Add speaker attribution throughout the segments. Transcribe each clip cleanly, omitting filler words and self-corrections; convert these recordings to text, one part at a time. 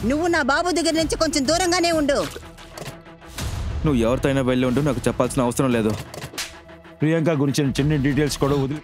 Speaker 1: నువ్వు నా బాబు దగ్గర నుంచి కొంచెం దూరంగానే ఉండు.
Speaker 2: నువ్వు ఎవరితో అయినా వెళ్ళి ఉంటూ నాకు చెప్పాల్సిన అవసరం లేదు.
Speaker 3: ప్రియాంక గురించిన చిన్న డీటెయిల్స్ కూడా వదిలి.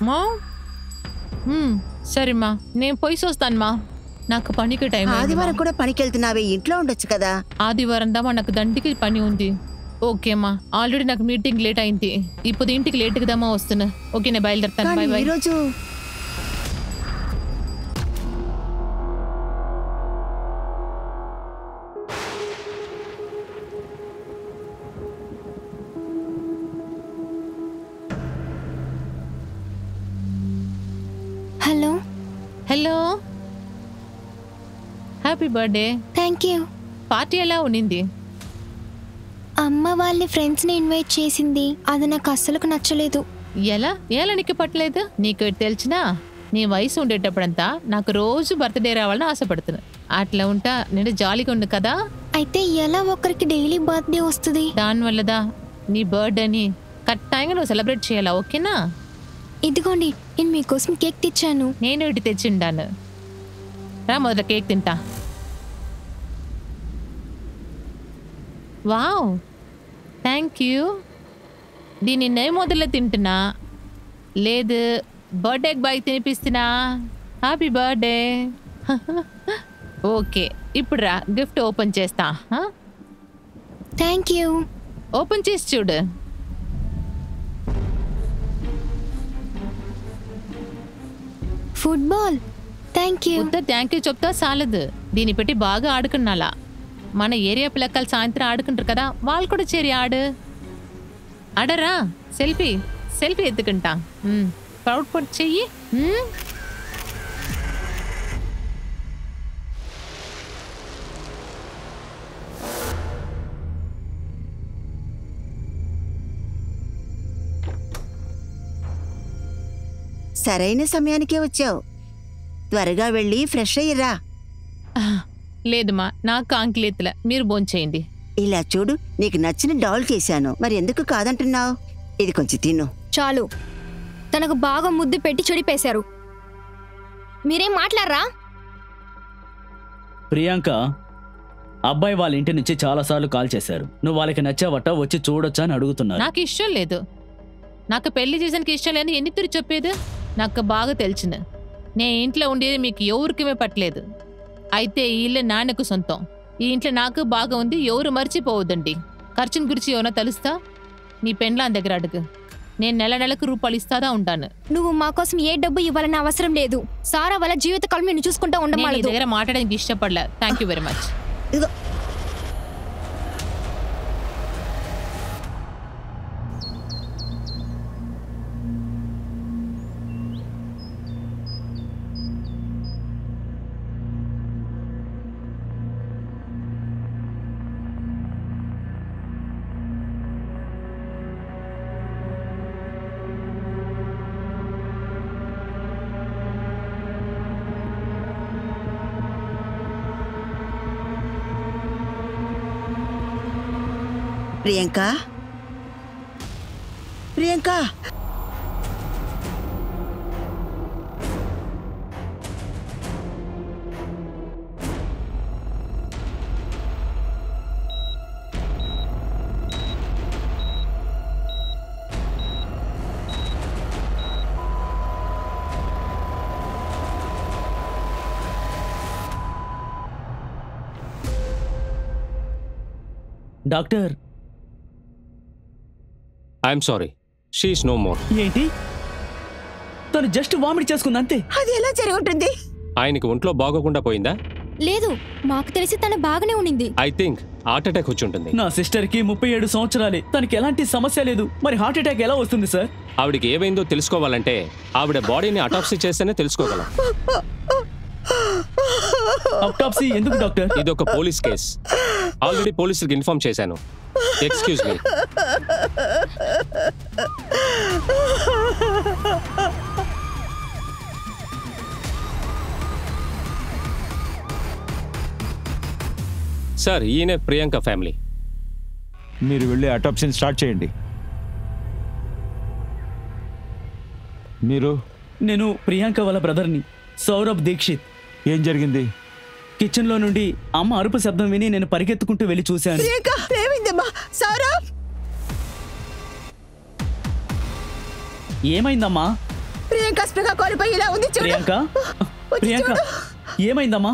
Speaker 4: మా సరేమ్మా, నేను పోయి చూస్తానమ్మా. నాకు పనికి టైం.
Speaker 1: ఆదివారం కూడా పనికి వెళ్తున్నావే, ఇంట్లో ఉండొచ్చు కదా.
Speaker 4: ఆదివారం దామా నాకు దండికి పని ఉంది. ఓకేమ్మా, ఆల్రెడీ నాకు మీటింగ్ లేట్ అయింది. ఇప్పుడు ఇంటికి లేట్గా దామా వస్తున్నా. ఓకే, నేను బయలుదేరుతాను. Bye bye.
Speaker 1: ఈరోజు
Speaker 5: hello.
Speaker 4: Hello, happy birthday.
Speaker 5: Thank you.
Speaker 4: Party ఎలా ఉండింది?
Speaker 5: అమ్మ వాళ్ళ ఫ్రెండ్స్ని ఇన్వైట్ చేసింది, అది నాకు అస్సలకు నచ్చలేదు.
Speaker 4: ఎలా ఎలా నీకు పట్టలేదు? నీకు తెలిసినా నీ వయసు ఉండేటప్పుడంతా నాకు రోజు బర్త్డే రావాలని ఆశపడుతున్నా. అట్లా ఉంటా నేను జాలీగా ఉండు కదా.
Speaker 5: అయితే ఎలా ఒకరికి డైలీ బర్త్డే వస్తుంది?
Speaker 4: దానివల్లదా నీ బర్త్డేని కరెక్ట్గా నువ్వు సెలబ్రేట్ చేయాలా? ఓకేనా?
Speaker 5: ఇదిగోండి, నేను మీకోసం కేక్ తెచ్చాను.
Speaker 4: నేను ఇటు తెచ్చిండాను. రా, మొదట కేక్ తింటా. Wow, thank you. దీన్ని నేను మొదలు తింటున్నా, లేదు బర్త్డేకి బాయ్ తినిపిస్తున్నా. Happy birthday. ఓకే, ఇప్పుడు రా, గిఫ్ట్ ఓపెన్ చేస్తా.
Speaker 5: Thank you.
Speaker 4: ఓపెన్ చేసి చూడు.
Speaker 5: Football. Thank you.
Speaker 4: Thank you చెప్తా చాలదు, దీన్ని పెట్టి బాగా ఆడుకున్నాలా. మన ఏరియా పిల్లకాయలు సాయంత్రం ఆడుకుంటారు కదా, వాళ్ళు కూడా చేరి ఆడరా. సెల్ఫీ సెల్ఫీ ఎత్తుకుంటా. ప్రౌడ్ పొట్ చెయ్యి.
Speaker 1: సరైన సమయానికే వచ్చావు. త్వరగా వెళ్ళి ఫ్రెష్ అయ్యిరా.
Speaker 4: లేదుమా, నాకు ఆంకిలేతుల, మీరు భోంచేయండి.
Speaker 1: ఇలా చూడు, నీకు నచ్చిన డాల్ చేశాను, మరి ఎందుకు కాదంటున్నావు? ఇది కొంచెం తిను.
Speaker 5: చాలు, తనకు బాగా ముద్దు పెట్టి చెడిపేశారు. మీరేం మాట్లాడరా?
Speaker 6: ప్రియాంక, అబ్బాయి వాళ్ళ ఇంటి నుంచి చాలాసార్లు కాల్ చేశారు. నువ్వు వాళ్ళకి నచ్చావట, వచ్చి చూడొచ్చా అని అడుగుతున్నారు.
Speaker 4: నాకు ఇష్టం లేదు. నాకు పెళ్లి చేసానికి ఇష్టం లేదు ఎన్ని తిరిగి చెప్పేది? నాకు బాగా తెలిసిన నేను ఇంట్లో ఉండేది మీకు ఎవరికేమే పట్టలేదు. అయితే ఈ ఇల్లు నాన్నకు సొంతం. ఈ ఇంట్లో నాకు బాగా ఉంది, ఎవరు మర్చిపోవద్దండి. ఖర్చుని గురించి ఏమైనా తెలుస్తా? నీ పెండ్లాన్ దగ్గర అడుగు. నేను నెలకు రూపాయలు ఇస్తాదా ఉంటాను.
Speaker 5: నువ్వు మా కోసం ఏ డబ్బు ఇవ్వాలని అవసరం లేదు. సారా వాళ్ళ జీవితకాలం నిన్ను చూసుకుంటా ఉండమా?
Speaker 4: దగ్గర మాట్లాడడానికి ఇష్టపడలే. Thank you very much.
Speaker 1: Priyanka, Priyanka,
Speaker 6: doctor
Speaker 7: I'm sorry, she's no more.
Speaker 6: ఏంటి? తను జస్ట్ వామిట్ చేసుకుంది అంతే.
Speaker 1: అది ఎలా జరిగి ఉంటుంది?
Speaker 7: ఆయనకి ఒంట్లో బాగోకుండా పోయిందా?
Speaker 5: లేదు, మాకు తెలిసి తను బాగానే ఉండింది.
Speaker 7: ఐ థింక్ హార్ట్ అటాక్ వచ్చి ఉంటుంది.
Speaker 6: నా సిస్టర్ కి 37 సంవత్సరాలే, తనకి ఎలాంటి సమస్య లేదు. మరి హార్ట్ అటాక్ ఎలా వస్తుంది సార్?
Speaker 7: ఆవిడకి ఏమైందో తెలుసుకోవాలంటే ఆవిడ బాడీని అటాప్సీ చేస్తేనే తెలుసుకోగలం.
Speaker 6: అటాప్సీ ఎందుకు డాక్టర్?
Speaker 7: ఇది ఒక పోలీస్ కేస్. ఆల్రెడీ పోలీసులకు ఇన్ఫార్మ్ చేశాను. Excuse me. సార్, ఈయనే ప్రియాంక ఫ్యామిలీ.
Speaker 3: మీరు వెళ్ళి అటాప్సీని స్టార్ట్ చేయండి. మీరు?
Speaker 6: నేను ప్రియాంక వాళ్ళ బ్రదర్ని, సౌరభ్ దీక్షిత్.
Speaker 3: ఏం జరిగింది?
Speaker 6: కిచెన్ లో నుండి అమ్మ అరుపు శబ్దం విని నేను పరిగెత్తుకుంటూ వెళ్ళి చూశాను.
Speaker 1: ప్రియాంక, ఏమైందమ్మా? సౌరభ్,
Speaker 6: ఏమైందమ్మా?
Speaker 1: ప్రియాంక స్పృహ కోల్పోయి ఇలా ఉంది, చూడు.
Speaker 6: ప్రియాంక, ప్రియాంక ఏమైందమ్మా?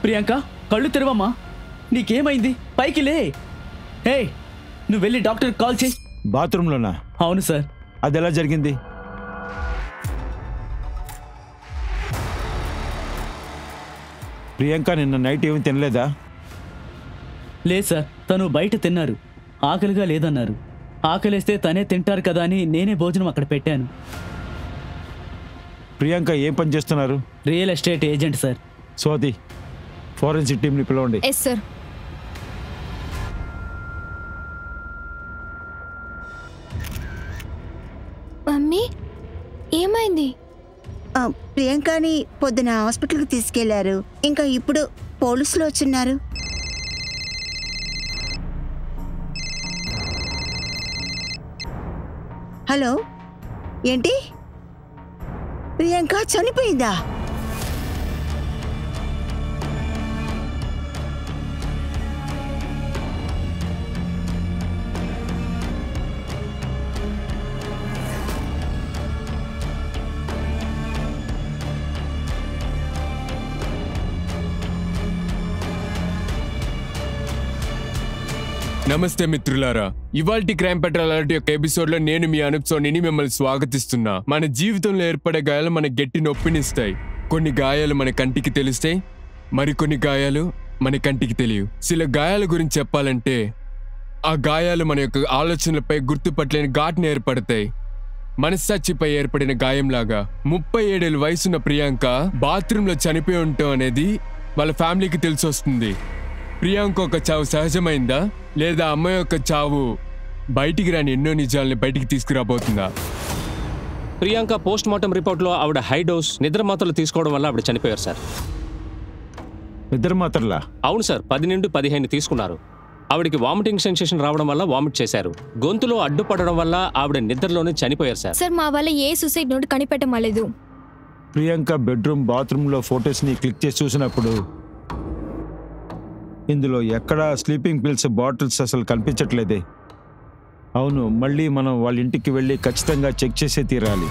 Speaker 6: ప్రియాంక కళ్ళు తెరవమ్మా, నీకేమైంది? పైకి లే. హే, నువ్వు వెళ్ళి డాక్టర్ కాల్ చేయి.
Speaker 3: బాత్రూంలోనా?
Speaker 6: అవును సార్.
Speaker 3: అది ఎలా జరిగింది? ప్రియాంక నిన్న నైట్ ఏమీ తినలేదా?
Speaker 6: లేదు సార్, తను బయట తిన్నారు, ఆకలిగా లేదన్నారు. ఆకలిస్తే తనే తింటారు కదా అని నేనే భోజనం అక్కడ పెట్టాను.
Speaker 3: ప్రియాంక ఏం పని చేస్తున్నారు?
Speaker 6: Real estate agent sir.
Speaker 3: Swathi, forensic టీంని పిలవండి.
Speaker 5: Yes sir. మమ్మీ, ఏమైంది?
Speaker 1: ప్రియాంకని పొద్దున హాస్పిటల్కి తీసుకెళ్లారు. ఇంకా ఇప్పుడు పోలీసులు వచ్చున్నారు. హలో, ఏంటి? ప్రియాంక చనిపోయిందా?
Speaker 8: నమస్తే మిత్రులారా, ఇవాల్టి క్రైమ్ పెట్రోల్ అలర్ట్ యొక్క ఎపిసోడ్ లో నేను మీ అనూప్ సోనీని మిమ్మల్ని స్వాగతిస్తున్నా. మన జీవితంలో ఏర్పడే గాయాలు మన గట్టి నొప్పినిస్తాయి. కొన్ని గాయాలు మన కంటికి తెలుస్తాయి, మరికొన్ని గాయాలు మన కంటికి తెలియవు. చిల గాయాల గురించి చెప్పాలంటే ఆ గాయాలు మన యొక్క ఆలోచనలపై గుర్తుపట్టలేని ఘాటును ఏర్పడతాయి. మనస్సాక్షిపై ఏర్పడిన గాయంలాగా 37 ఏళ్ళ వయసున్న ప్రియాంక బాత్రూంలో చనిపోయి ఉండటం అనేది వాళ్ళ ఫ్యామిలీకి తెలిసొస్తుంది. ప్రియాంక ఒక చావు సహజమైందా, లేదా అమ్మాయి యొక్క చావు బయటికి రాని ఎన్నో నిజాలని బయటికి తీసుకురాబోతుందా?
Speaker 7: ప్రియాంక పోస్ట్ మార్టం రిపోర్ట్లో ఆవిడ హై డోస్ నిద్ర మాత్రలు తీసుకోవడం వల్ల ఆవిడ చనిపోయారు సార్.
Speaker 3: నిద్ర మాత్రలా?
Speaker 7: అవును సార్, 10 నుండి 15 తీసుకున్నారు. ఆవిడకి వామిటింగ్ సెన్సేషన్ రావడం వల్ల వామిట్ చేశారు. గొంతులో అడ్డుపడడం వల్ల ఆవిడ నిద్రలోనే చనిపోయారు సార్.
Speaker 5: సార్, మా వల్ల ఏ సూసైడ్ నోట్ కనిపెట్టమలేదు.
Speaker 3: ప్రియాంక బెడ్రూమ్, బాత్రూంలో ఫొటోస్ని క్లిక్ చేసి చూసినప్పుడు ఇందులో ఎక్కడా స్లీపింగ్ పిల్స్ బాటిల్స్ అసలు కనిపించట్లేదే. అవును, మళ్ళీ మనం వాళ్ళ ఇంటికి వెళ్ళి ఖచ్చితంగా చెక్ చేసే తీరాలి.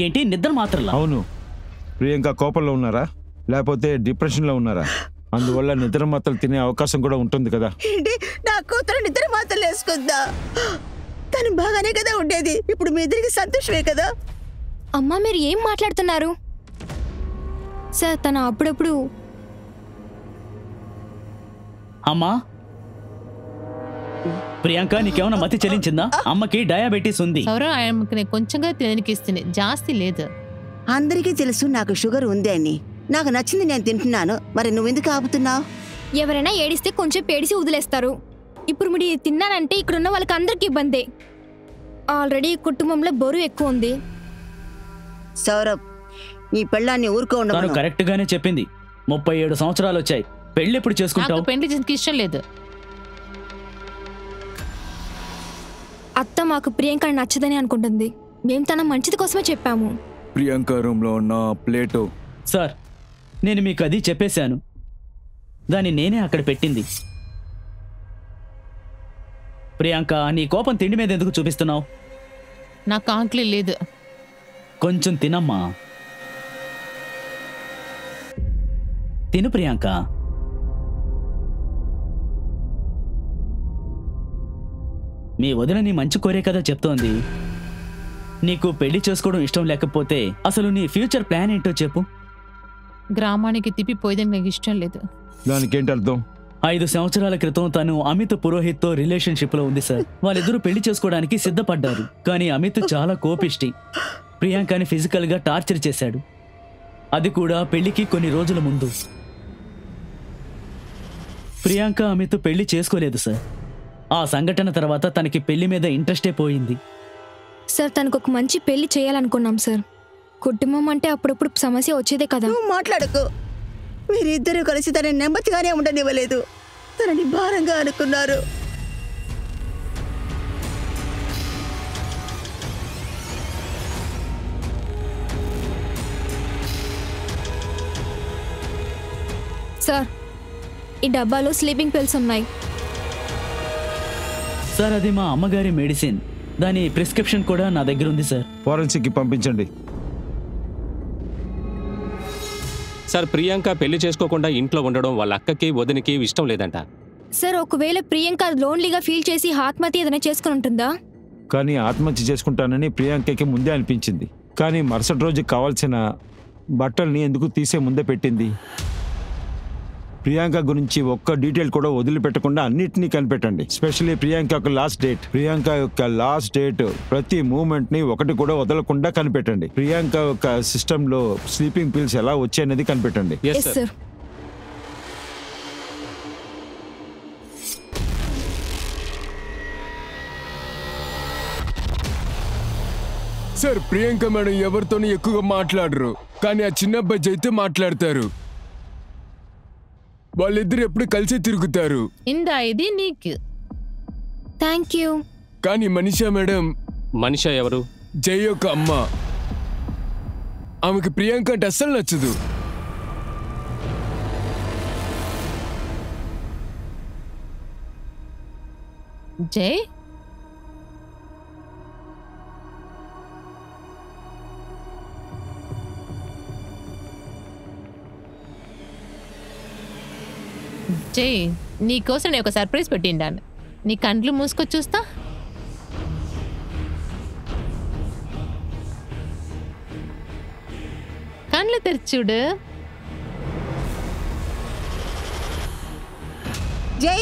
Speaker 6: ఏంటి నిద్ర మాత్రలా?
Speaker 3: అవును. ప్రియాంక కోపంలో ఉన్నారా, లేకపోతే డిప్రెషన్లో ఉన్నారా? అందువల్ల నిద్ర మాత్రలు తినే అవకాశం కూడా ఉంటుంది కదా.
Speaker 1: ఏంటి, నా కూతురు నిద్ర మాత్రలు వేసుకుందా? తను బాగానే కదా ఉండేది. ఇప్పుడు మీ ఇద్దరికి సంతోషమే కదా.
Speaker 5: అమ్మా, మీరు ఏం మాట్లాడుతున్నారు? సార్, తను అప్పుడప్పుడు
Speaker 6: అమ్మా, ప్రియాంక నీకేమైనా మతి చెల్లించిందా? అమ్మకి డయాబెటీస్ ఉంది.
Speaker 4: సౌరవ్, ఆయనకి నేను కొంచెంగా తినడానికి ఇస్తుంది, జాస్తి లేదు.
Speaker 1: అందరికీ తెలుసు నాకు షుగర్ ఉంది అని. నాకు నచ్చింది నేను తింటున్నాను. మరి నువ్వెందుకు ఆపుతున్నావు?
Speaker 5: ఎవరైనా ఏడిస్తే కొంచెం పేడిసి వదిలేస్తారు. ఇప్పుడు మీరు ఇది తిన్నానంటే ఇక్కడున్న వాళ్ళకి అందరికి ఇబ్బందే. ఆల్రెడీ కుటుంబంలో బరువు ఎక్కువ ఉంది.
Speaker 1: సౌరభ్, నీ పెళ్ళాన్ని ఊరుకో
Speaker 6: తను
Speaker 1: ఉండమను.
Speaker 6: కరెక్ట్ గానే చెప్పింది. 37 సంవత్సరాలు వచ్చాయి, పెళ్లి ఎప్పుడు
Speaker 4: నాకు
Speaker 6: చేసుకుంటావు?
Speaker 4: పెళ్లి చేసేందుకు ఇష్టం లేదు.
Speaker 5: అత్త మాకు ప్రియాంక నచ్చదని అనుకుంటుంది. మేము తన మంచిది కోసమే చెప్పాము.
Speaker 2: ప్రియాంక రూమ్లో ఉన్న ప్లేటు.
Speaker 6: సార్, నేను మీకు అది చెప్పేశాను. దాన్ని నేనే అక్కడ పెట్టింది. ప్రియాంక, నీ కోపం తిండి మీద ఎందుకు చూపిస్తున్నావు?
Speaker 4: నాకు ఆకలి లేదు.
Speaker 6: కొంచెం తినమ్మా. తిను ప్రియాంక. మీ వదిన నీ మంచి కోరే కదా చెప్తోంది. నీకు పెళ్లి చేసుకోవడం ఇష్టం లేకపోతే అసలు నీ ఫ్యూచర్ ప్లాన్ ఏంటో చెప్పు.
Speaker 4: గ్రామానికి తిప్పిపోయేదని నాకు ఇష్టం లేదు.
Speaker 3: దానికేంటి అర్థం?
Speaker 6: 5 సంవత్సరాల క్రితం తను అమిత్ పురోహిత్తో రిలేషన్షిప్ లో ఉంది సార్. వాళ్ళిద్దరూ పెళ్లి చేసుకోవడానికి సిద్ధపడ్డారు. కానీ అమిత్ చాలా కోపిష్టి. ప్రియాంకని ఫిజికల్ గా టార్చర్ చేశాడు. అది కూడా పెళ్లికి కొన్ని రోజుల ముందు. ప్రియాంక అమిత్ పెళ్లి చేసుకోలేదు సార్. ఆ సంఘటన తర్వాత తనకి పెళ్లి మీద ఇంట్రెస్టే పోయింది.
Speaker 5: సార్ తనకు ఒక మంచి పెళ్లి చేయాలనుకున్నాం సార్. కుటుంబం అంటే అప్పుడప్పుడు సమస్య వచ్చేదే కదా.
Speaker 1: నువ్వు మాట్లాడకు. మీరిద్దరూ కలిసి తనని నెమ్మదిగానే ఉండనివ్వలేదు. తనని భారంగా అనుకున్నారు.
Speaker 5: సార్ ఈ డబ్బాలో స్లీపింగ్ పిల్స్ ఉన్నాయి.
Speaker 6: సార్ అది మా అమ్మగారి మెడిసిన్. దాని ప్రిస్క్రిప్షన్ కూడా నా దగ్గర ఉంది సార్.
Speaker 3: ఫారెన్సిక్కి పంపించండి.
Speaker 7: సార్ ప్రియాంక పెళ్లి చేసుకోకుండా ఇంట్లో ఉండడం వాళ్ళ అక్కకి వదినికి ఇష్టం లేదంట.
Speaker 5: సార్ ఒకవేళ ప్రియాంక లోన్లీగా ఫీల్ చేసి ఆత్మహత్య ఏదైనా చేసుకుని ఉంటుందా?
Speaker 3: కానీ ఆత్మహత్య చేసుకుంటానని ప్రియాంకకి ముందే అనిపించింది. కానీ మరుసటి రోజు కావాల్సిన బట్టల్ని ఎందుకు తీసే ముందే పెట్టింది? ప్రియాంక గురించి ఒక్క డీటెయిల్ కూడా వదిలిపెట్టకుండా అన్నిటినీ కనిపెట్టండి. స్పెషల్లీ ప్రియాంక యొక్క లాస్ట్ డేట్. ప్రియాంక యొక్క లాస్ట్ డేట్ ప్రతి మూమెంట్ ని ఒకటి కూడా వదలకుండా కనిపెట్టండి. ప్రియాంక యొక్క సిస్టమ్ లో స్లీపింగ్ పిల్స్ ఎలా వచ్చాయనేది కనిపెట్టండి.
Speaker 7: Yes sir.
Speaker 8: Sir Priyanka madam ఎవరితోనూ ఎక్కువగా మాట్లాడరు, కానీ ఆ చిన్న అబ్బాయి అయితే మాట్లాడతారు. వాళ్ళిద్దరు ఎప్పుడు కలిసి తిరుగుతారు.
Speaker 4: ఇందా ఇది నీకు.
Speaker 5: Thank you.
Speaker 8: కానీ మనీషా మేడం.
Speaker 7: మనీషా ఎవరు?
Speaker 8: జై యొక్క అమ్మ. ఆమెకి ప్రియాంక అంటే అస్సలు నచ్చదు.
Speaker 4: జై జై నీకోసం నేను ఒక సర్ప్రైజ్ పెట్టిండాను. నీ కండ్లు మూసుకొని చూస్తా. కండ్లు తెరిచి చూడు.
Speaker 1: జై,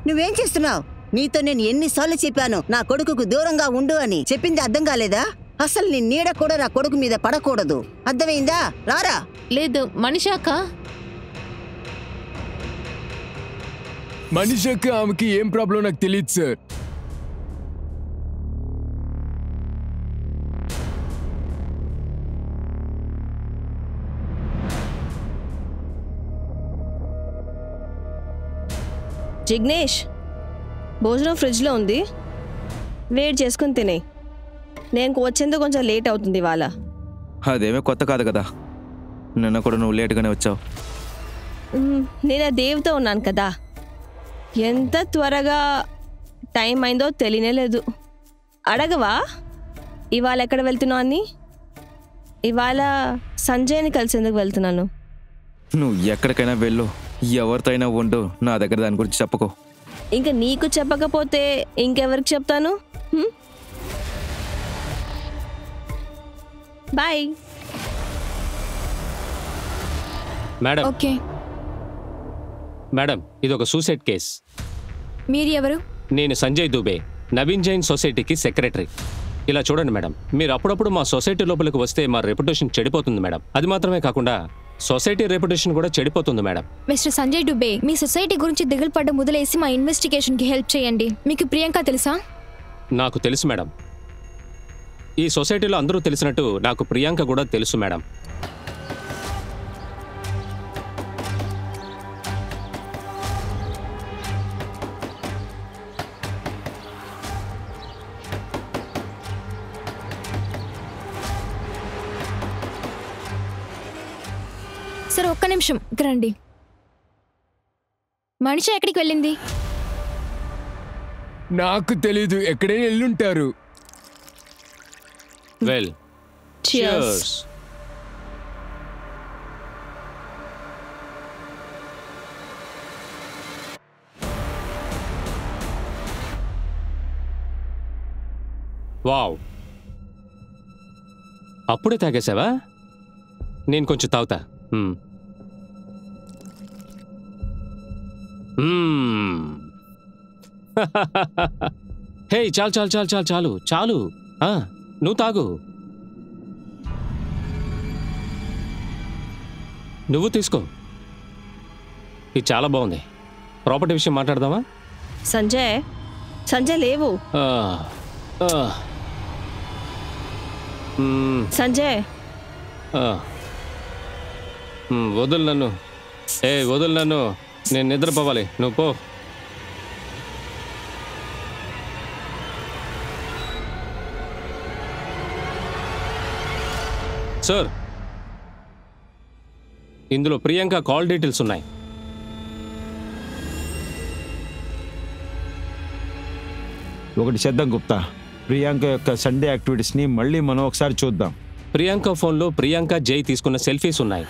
Speaker 1: నువ్వేం చేస్తున్నావు? నీతో నేను ఎన్నిసార్లు చెప్పాను నా కొడుకుకు దూరంగా ఉండు అని. చెప్పింది అర్థం కాలేదా? అసలు నీ నీడ కూడా నా కొడుకు మీద పడకూడదు. అర్థమైందా? రారా.
Speaker 4: లేదు మనిషాక.
Speaker 8: మనీషాకి ఆమెకి ఏం ప్రాబ్లం నాకు తెలియదు సార్.
Speaker 9: జిగ్నేష్, భోజనం ఫ్రిడ్జ్లో ఉంది, వేడి చేసుకుని తినే. నేను వచ్చేందుకు కొంచెం లేట్ అవుతుంది ఇవాళ.
Speaker 2: అదేమీ కొత్త కాదు కదా, నిన్న కూడా నువ్వు లేట్గానే వచ్చావు.
Speaker 9: నేను ఆ దేవ్తో ఉన్నాను కదా, ఎంత త్వరగా టైం అయిందో తెలియనే లేదు. అడగవా ఇవాళ ఎక్కడ వెళ్తున్నావు అని? ఇవాళ సంజయ్ని కలిసేందుకు వెళ్తున్నాను.
Speaker 2: నువ్వు ఎక్కడికైనా వెళ్ళు, ఎవరితో అయినా ఉండు, నా దగ్గర దాని గురించి చెప్పుకో.
Speaker 9: ఇంకా నీకు చెప్పకపోతే ఇంకెవరికి చెప్తాను? బాయ్.
Speaker 7: మేడం.
Speaker 5: ఓకే
Speaker 7: మేడం, ఇది ఒక సూసైడ్ కేస్.
Speaker 5: మీరు ఎవరు?
Speaker 7: నేను సంజయ్ దుబే, నవీన్ జైన్ సొసైటీకి సెక్రటరీ. ఇలా చూడండి మేడం, మీరు అప్పుడప్పుడు మా సొసైటీ లోపలికి వస్తే మా రెప్యుటేషన్ చెడిపోతుంది మేడం. అది మాత్రమే కాకుండా సొసైటీ రెప్యుటేషన్ కూడా చెడిపోతుంది మేడం.
Speaker 5: మిస్టర్ సంజయ్ డుబే, మీ సొసైటీ గురించి దిగులు పడ్డ మొదలేసి మా ఇన్వెస్టిగేషన్కి హెల్ప్ చేయండి. మీకు ప్రియాంక తెలుసా?
Speaker 7: నాకు తెలుసు మేడం. ఈ సొసైటీలో అందరూ తెలిసినట్టు నాకు ప్రియాంక కూడా తెలుసు మేడం.
Speaker 5: సరే ఒక్క నిమిషం ఇక్కడ రండి. మనిషి ఎక్కడికి వెళ్ళింది?
Speaker 8: నాకు తెలీదు, ఎక్కడైనా వెళ్ళుంటారు.
Speaker 7: Well,
Speaker 9: Cheers.
Speaker 7: వావ్, అప్పుడే తాగేసావా? నేను కొంచెం తాగుతా. హే, చాలు చాలు చాలు చాలు చాలు చాలు. నువ్వు తాగు. నువ్వు తీసుకో. ఇది చాలా బాగుంది. ప్రాపర్టీ విషయం మాట్లాడదామా?
Speaker 9: సంజయ్, సంజయ్ లేవు. సంజయ్,
Speaker 7: వదులు నన్ను. వదులు నన్ను. నేను నిద్రపోవాలి. నువ్వు పో. సార్, ఇందులో ప్రియాంక కాల్ డీటెయిల్స్ ఉన్నాయి.
Speaker 3: ఒకటి చేద్దాం గుప్తా, ప్రియాంక యొక్క సండే యాక్టివిటీస్ని మళ్ళీ మనం ఒకసారి చూద్దాం.
Speaker 7: ప్రియాంక ఫోన్లో ప్రియాంక జై తీసుకున్న సెల్ఫీస్ ఉన్నాయి.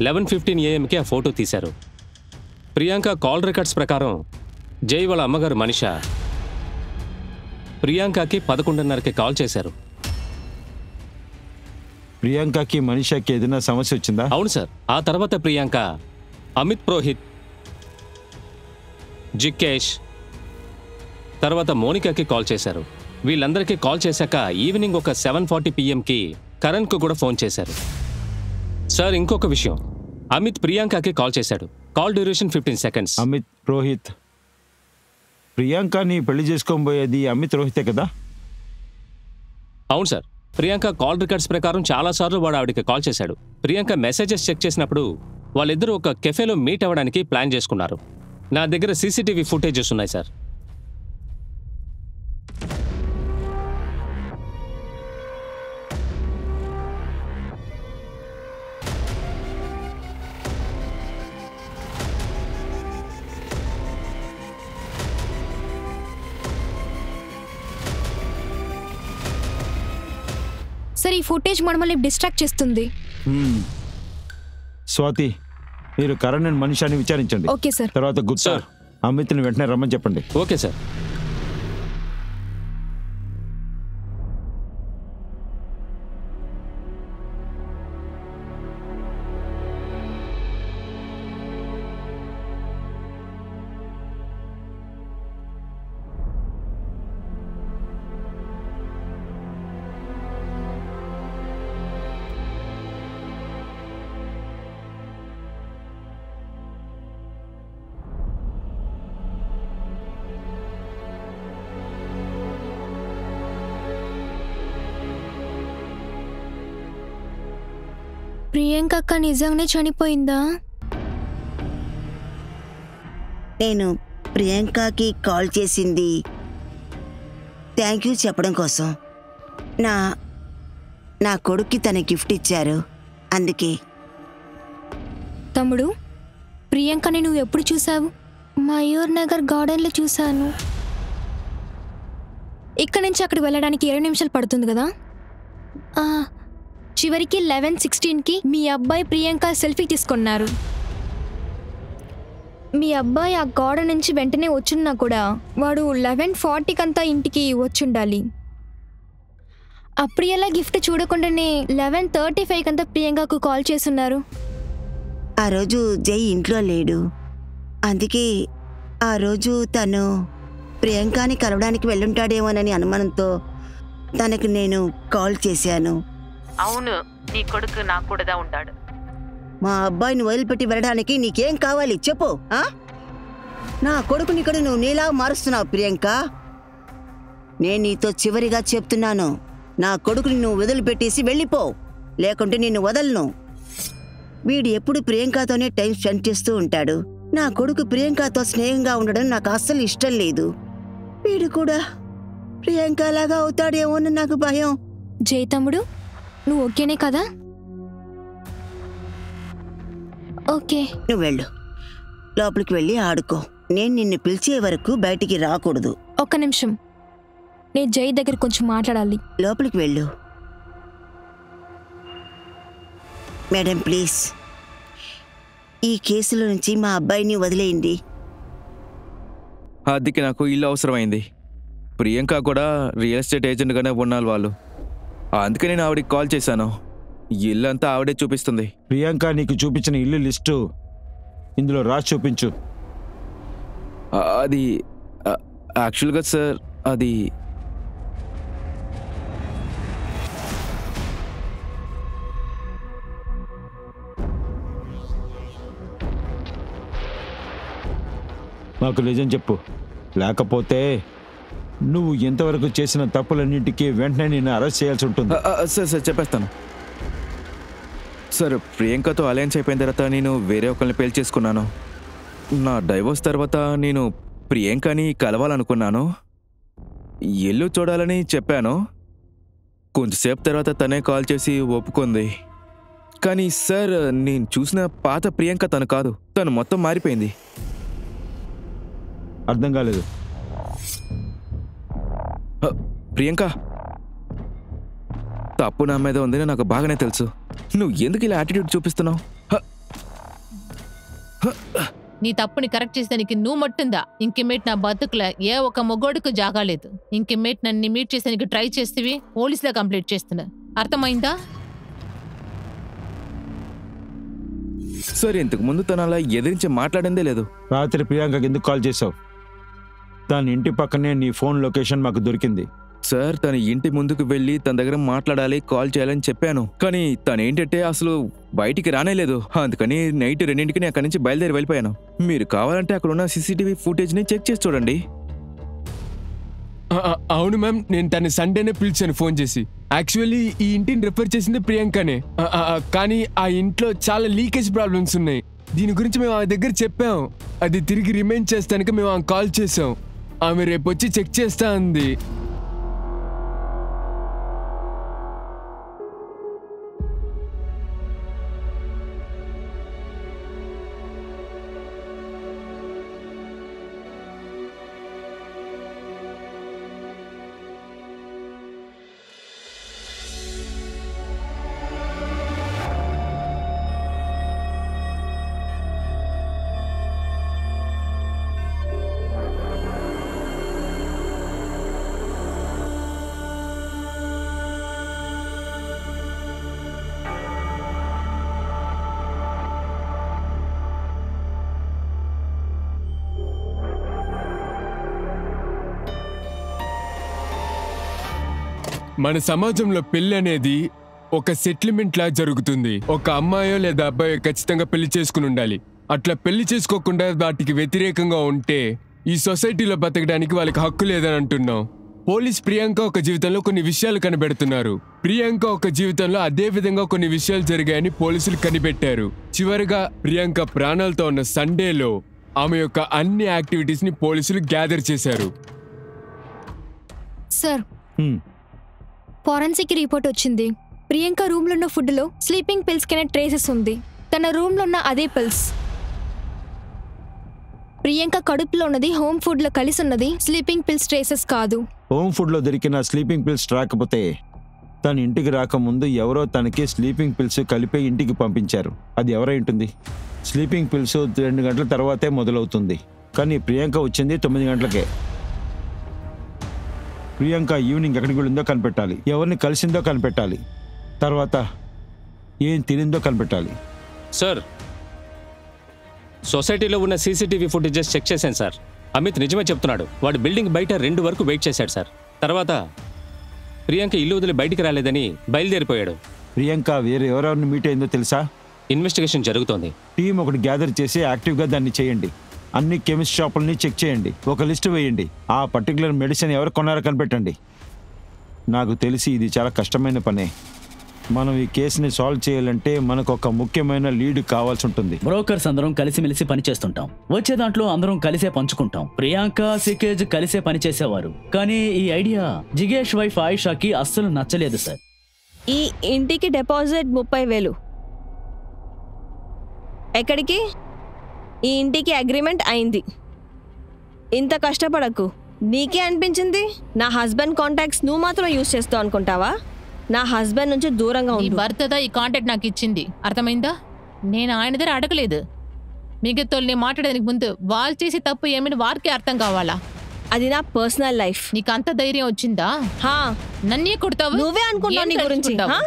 Speaker 7: 11:15 AM-కి ఆ ఫోటో తీశారు. ప్రియాంక కాల్ రికార్డ్స్ ప్రకారం జై వాళ్ళ అమ్మగారు మనిషా ప్రియాంకకి 11:30కి కాల్ చేశారు.
Speaker 3: ప్రియాంకకి మనిషాకి ఏదైనా సమస్య వచ్చిందా?
Speaker 7: అవును సార్. ఆ తర్వాత ప్రియాంక అమిత్ పురోహిత్, జికేష్, తర్వాత మోనికాకి కాల్ చేశారు. వీళ్ళందరికీ కాల్ చేశాక ఈవినింగ్ ఒక 7:40 PM-కి కరణ్కు కూడా ఫోన్ చేశారు. సార్, ఇంకొక విషయం, అమిత్ ప్రియాంకకి కాల్ చేశాడు. Call duration 15 seconds.
Speaker 3: Amit Rohit, ప్రియాంకని పెళ్లి చేసుకోబోయేది అమిత్ రోహితే కదా?
Speaker 7: అవును సార్. ప్రియాంక కాల్ రికార్డ్స్ ప్రకారం చాలాసార్లు వాడు ఆవిడకి కాల్ చేశాడు. ప్రియాంక మెసేజెస్ చెక్ చేసినప్పుడు వాళ్ళిద్దరూ ఒక కెఫేలో మీట్ అవ్వడానికి ప్లాన్ చేసుకున్నారు. నా దగ్గర CCTV ఫుటేజెస్ ఉన్నాయి సార్.
Speaker 5: సార్, ఈ ఫుటేజ్ మనల్ని డిస్ట్రాక్ట్ చేస్తుంది.
Speaker 3: స్వాతి, మీరు కరణ్ అండ్ మనిషాని విచారించండి.
Speaker 5: Okay sir.
Speaker 3: తర్వాత గుప్తా, అమిత్ని వెంటనే రమ్మని చెప్పండి.
Speaker 7: Okay sir.
Speaker 5: ప్రియాంక అక్క నిజంగానే చనిపోయిందా?
Speaker 1: నేను ప్రియాంకకి కాల్ చేసింది థ్యాంక్ యూ చెప్పడం కోసం. నా కొడుక్కి తన గిఫ్ట్ ఇచ్చారు, అందుకే.
Speaker 5: తమ్ముడు, ప్రియాంకని నువ్వు ఎప్పుడు చూసావు? మయూర్ నగర్ గార్డెన్లో చూశాను. ఇక్కడ నుంచి అక్కడికి వెళ్ళడానికి 7 నిమిషాలు పడుతుంది కదా? చివరికి 11:16కి మీ అబ్బాయి ప్రియాంక సెల్ఫీ తీసుకున్నారు. మీ అబ్బాయి ఆ గార్డెన్ నుంచి వెంటనే వచ్చున్నా కూడా వాడు 11:40కంతా ఇంటికి వచ్చుండాలి. అప్పుడు ఎలా గిఫ్ట్ చూడకుండానే 11:35కంతా ప్రియాంకకు కాల్ చేస్తున్నారు?
Speaker 1: ఆ రోజు జై ఇంట్లో లేడు, అందుకే ఆ రోజు తను ప్రియాంకని కలవడానికి వెళ్ళుంటాడేమోనని అనుమానంతో తనకు నేను కాల్ చేశాను.
Speaker 4: అవును, నీ కొడుకు నా కూడా ఉంటాడు.
Speaker 1: మా అబ్బాయిని వదిలిపెట్టి వెళ్ళడానికి నీకేం కావాలి చెప్పు. నా కొడుకుని ఇక్కడ నువ్వు నీలా మారుస్తున్నావు ప్రియాంక. నేను నీతో చివరిగా చెప్తున్నాను, నా కొడుకుని నువ్వు వదిలిపెట్టేసి వెళ్ళిపో, లేకుంటే నిన్ను వదలను. వీడు ఎప్పుడు ప్రియాంకతోనే టైం స్పెండ్ చేస్తూ ఉంటాడు. నా కొడుకు ప్రియాంకతో స్నేహంగా ఉండడం నాకు అస్సలు ఇష్టం లేదు. వీడు కూడా ప్రియాంక లాగా అవుతాడేమోనని నాకు భయం.
Speaker 5: జై తమ్ముడు, నువ్వు ఓకేనే కదా? ఓకే,
Speaker 1: నువ్వు వెళ్ళు, లోపలికి వెళ్ళి ఆడుకో. నేను నిన్ను పిలిచే వరకు బయటికి రాకూడదు.
Speaker 5: ఒక్క నిమిషం, నేను జై దగ్గర కొంచెం మాట్లాడాలి.
Speaker 1: లోపలికి వెళ్ళు. మేడం ప్లీజ్ ఈ కేసులో నుంచి మా అబ్బాయిని వదిలేయండి.
Speaker 2: అద్దెకి నాకు ఇల్లు అవసరమైంది. ప్రియాంక కూడా రియల్ ఎస్టేట్ ఏజెంట్గానే ఉన్నారు వాళ్ళు. అందుకే నేను ఆవిడకి కాల్ చేశాను. ఇల్లు అంతా ఆవిడే చూపిస్తుంది.
Speaker 3: ప్రియాంక నీకు చూపించిన ఇల్లు లిస్టు ఇందులో రాసి చూపించు.
Speaker 2: అది యాక్చువల్గా సార్ అది
Speaker 3: మాకు నిజం చెప్పు, లేకపోతే నువ్వు ఎంతవరకు చేసిన తప్పులన్నింటికీ వెంటనే నేను అరెస్ట్ చేయాల్సి ఉంటుంది.
Speaker 2: సార్ చెప్పేస్తాను సార్. ప్రియాంకతో అలయన్స్ అయిపోయిన తర్వాత నేను వేరే ఒకరిని పెళ్లి చేసుకున్నాను. నా డైవోర్స్ తర్వాత నేను ప్రియాంకని కలవాలనుకున్నాను. ఇల్లు చూడాలని చెప్పాను. కొంచెంసేపు తర్వాత తనే కాల్ చేసి ఒప్పుకుంది. కానీ సార్ నేను చూసిన పాత ప్రియాంక తను కాదు, తను మొత్తం మారిపోయింది.
Speaker 3: అర్థం కాలేదు.
Speaker 2: ప్రియాంక తప్పు నా మీద ఉందని నాకు బాగానే తెలుసు. నువ్వు ఎందుకు ఇలా యాటిట్యూడ్ చూపిస్తున్నావు?
Speaker 4: నీ తప్పుని కరెక్ట్ చేసేదానికి నువ్వు మట్టుందా? ఇంకెమేట్ నా బతుకుల ఏ ఒక మొగోడుకు జాగాలేదు. ఇంకెమేట్ నన్ను మీట్ చేసేందుకు ట్రై చేస్తేవి పోలీసులో కంప్లీట్ చేస్తున్నా. అర్థమైందా?
Speaker 2: సార్ ఇంతకు ముందు తను అలా ఎదిరించి మాట్లాడిందే లేదు.
Speaker 3: రాత్రి ప్రియాంకకి ఎందుకు కాల్ చేసావు? తన ఇంటి పక్కనే నీ ఫోన్ లొకేషన్ మాకు దొరికింది.
Speaker 2: సార్ తన ఇంటి ముందుకు వెళ్ళి తన దగ్గర మాట్లాడాలి, కాల్ చేయాలని చెప్పాను. కానీ తను ఏంటంటే అసలు బయటికి రానేలేదు. అందుకని నైట్ 2ంటికి నేను అక్కడి నుంచి బయలుదేరి వెళ్ళిపోయాను. మీరు కావాలంటే అక్కడ ఉన్న సీసీటీవీ ఫుటేజ్ని చెక్ చేసి చూడండి.
Speaker 8: అవును మ్యామ్, నేను తన సండేనే పిలిచాను ఫోన్ చేసి. యాక్చువల్లీ ఈ ఇంటిని రిఫర్ చేసింది ప్రియాంకనే. కానీ ఆ ఇంట్లో చాలా లీకేజ్ ప్రాబ్లమ్స్ ఉన్నాయి. దీని గురించి మేము ఆమె దగ్గర చెప్పాం. అది తిరిగి రిమైండ్ చేస్తానికి మేము ఆమె కాల్ చేసాం. ఆమె రేపు వచ్చి చెక్ చేస్తా అంది. మన సమాజంలో పెళ్లి అనేది ఒక సెటిల్మెంట్ లా జరుగుతుంది. ఒక అమ్మాయో లేదా అబ్బాయో ఖచ్చితంగా పెళ్లి చేసుకుని ఉండాలి. అట్లా పెళ్లి చేసుకోకుండా వాటికి వ్యతిరేకంగా ఉంటే ఈ సొసైటీలో బతకడానికి వాళ్ళకి హక్కు లేదని అంటున్నాం. పోలీస్ ప్రియాంక ఒక జీవితంలో కొన్ని విషయాలు కనిపెడుతున్నారు. ప్రియాంక ఒక జీవితంలో అదే విధంగా కొన్ని విషయాలు జరిగాయని పోలీసులు కనిపెట్టారు. చివరిగా ప్రియాంక ప్రాణాలతో ఉన్న సండేలో ఆమె యొక్క అన్ని యాక్టివిటీస్ ని పోలీసులు గ్యాదర్ చేశారు.
Speaker 5: సార్, ఫారెన్సిక్ రిపోర్ట్ వచ్చింది. ప్రియాంక రూమ్ లో ఉన్న ఫుడ్ లో స్లీపింగ్ పిల్స్ కింద ట్రేసెస్ ఉంది. తన రూమ్ లో ఉన్న అదే పిల్స్. ప్రియాంక కడుపులో ఉన్నది హోమ్ ఫుడ్ లో కలిసి ఉన్నది స్లీపింగ్ పిల్స్ ట్రేసెస్ కాదు.
Speaker 3: హోమ్ ఫుడ్ లో దొరికిన స్లీపింగ్ పిల్స్ రాకపోతే తన ఇంటికి రాకముందు ఎవరో తనకి స్లీపింగ్ పిల్స్ కలిపి ఇంటికి పంపించారు. అది ఎవరై ఉంటుంది? స్లీపింగ్ పిల్స్ 2 గంటల తర్వాతే మొదలవుతుంది. కానీ ప్రియాంక వచ్చింది 9 గంటలకే. ప్రియాంక ఈవినింగ్ ఎక్కడికి వెళ్ళిందో కనిపెట్టాలి, ఎవరిని కలిసిందో కనిపెట్టాలి, తర్వాత ఏం తినిందో కనిపెట్టాలి.
Speaker 7: సార్, సొసైటీలో ఉన్న సీసీటీవీ ఫుటేజెస్ చెక్ చేశాను సార్. అమిత్ నిజమే చెప్తున్నాడు. వాడు బిల్డింగ్ బయట 2 వరకు వెయిట్ చేశాడు సార్. తర్వాత ప్రియాంక ఇల్లు వదిలి బయటికి రాలేదని బయలుదేరిపోయాడు.
Speaker 3: ప్రియాంక వేరే ఎవరెవరిని మీట్ అయిందో తెలుసా?
Speaker 7: ఇన్వెస్టిగేషన్ జరుగుతోంది.
Speaker 3: టీం ఒకటి గ్యాదర్ చేసి యాక్టివ్గా దాన్ని చేయండి. అన్ని కెమిస్ట్ షాపులని చెక్ చేయండి. ఒక లిస్టు వేయండి. ఆ పర్టికులర్ మెడిసిన్ ఎవరు కొన్నారో కనిపెట్టండి. నాకు తెలిసి ఇది చాలా కష్టమైన పనే. మనం ఈ కేసుని సాల్వ్ చేయాలంటే మనకు ఒక ముఖ్యమైన లీడ్ కావాల్సి ఉంటుంది.
Speaker 6: బ్రోకర్స్ అందరం కలిసిమెలిసి పనిచేస్తుంటాం. వచ్చే దాంట్లో అందరం కలిసే పంచుకుంటాం. ప్రియాంక, సికేజ్ కలిసే పనిచేసేవారు. కానీ ఈ ఐడియా జిగేష్ వైఫ్ ఆయిషాకి అస్సలు నచ్చలేదు సార్.
Speaker 9: ఈ ఇంటికి డిపాజిట్ 30,000. ఎక్కడికి? ఈ ఇంటికి అగ్రిమెంట్ అయింది. ఇంత కష్టపడకు. నీకే అనిపించింది నా హస్బెండ్ కాంటాక్ట్స్ నువ్వు మాత్రం యూజ్ చేస్తావు అనుకుంటావా? నా హస్బెండ్ నుంచి దూరంగా
Speaker 4: నీ
Speaker 9: ఉండు.
Speaker 4: భర్తదా ఈ కాంటాక్ట్ నాకు ఇచ్చింది, అర్థమైందా? నేను ఆయన దగ్గర అడగలేదు. మిగతాళ్ళు నేను మాట్లాడడానికి ముందు వాళ్ళు చేసే తప్పు ఏమైనా వారికి అర్థం కావాలా?
Speaker 9: అది నా పర్సనల్ లైఫ్.
Speaker 4: నీకు అంత ధైర్యం వచ్చిందా?
Speaker 9: హా,
Speaker 4: నన్నే కొడతావు?
Speaker 9: నువ్వే అనుకుంటావు నీ గురించి.
Speaker 4: తెలుసుకుంటావు?
Speaker 9: హా?